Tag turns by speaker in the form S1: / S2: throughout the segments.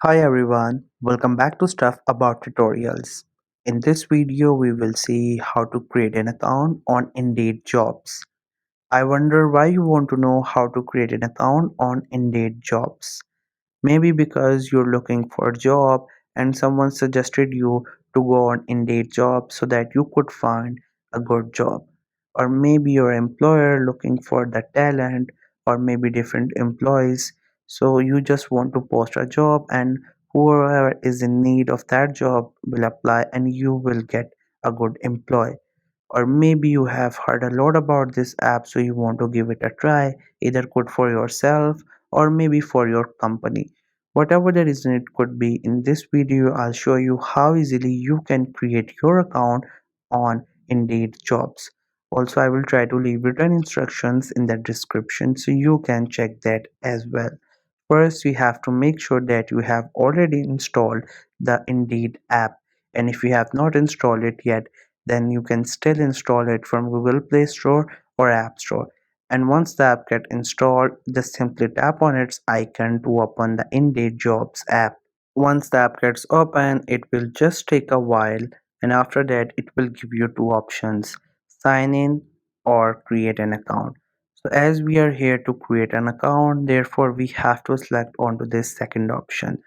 S1: Hi everyone, welcome back to Stuff About Tutorials. In this video, we will see how to create an account on Indeed Jobs. I wonder why you want to know how to create an account on Indeed Jobs. Maybe because you're looking for a job and someone suggested you to go on Indeed Jobs so that you could find a good job. Or maybe your employer looking for the talent, or maybe different employees. So you just want to post a job and whoever is in need of that job will apply and you will get a good employee. Or maybe you have heard a lot about this app so you want to give it a try, either good for yourself or maybe for your company. Whatever the reason it could be, in this video I'll show you how easily you can create your account on Indeed Jobs. Also, I will try to leave written instructions in the description so you can check that as well. First, we have to make sure that you have already installed the Indeed app, and if you have not installed it yet, then you can still install it from Google Play Store or App Store. And once the app gets installed, just simply tap on its icon to open the Indeed Jobs app. Once the app gets open, it will just take a while, and after that it will give you two options: sign in or create an account. So as we are here to create an account, therefore we have to select onto this second option.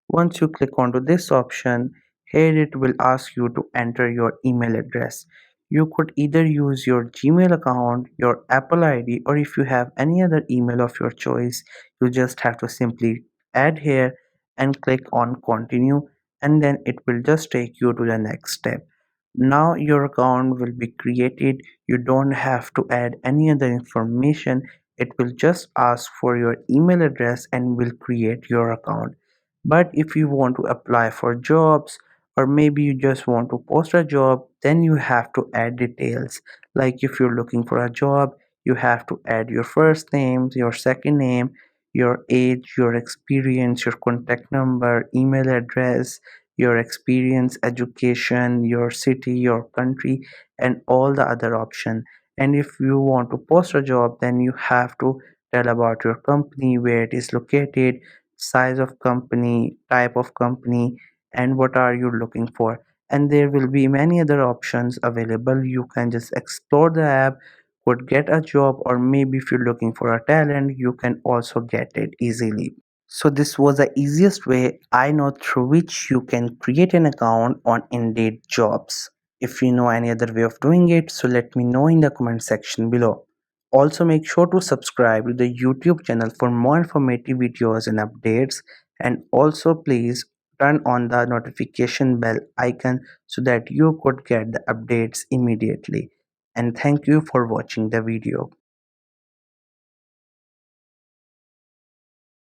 S1: Once you click onto this option, here it will ask you to enter your email address. You could either use your Gmail account, your Apple ID, or if you have any other email of your choice, you just have to simply add here and click on continue, and then it will just take you to the next step. Now your account will be created. You don't have to add any other information. It will just ask for your email address and will create your account. But if you want to apply for jobs, or maybe you just want to post a job, then you have to add details. Like if you're looking for a job, you have to add your first name, your second name, your age, your experience, your contact number, email address, your experience, education, your city, your country, and all the other option. And if you want to post a job, then you have to tell about your company, where it is located, size of company, type of company, and what are you looking for. And there will be many other options available. You can just explore the app, could get a job, or maybe if you're looking for a talent, you can also get it easily. So this was the easiest way I know through which you can create an account on Indeed Jobs. If you know any other way of doing it, so let me know in the comment section below. Also make sure to subscribe to the YouTube channel for more informative videos and updates, and also please turn on the notification bell icon so that you could get the updates immediately. And thank you for watching the video.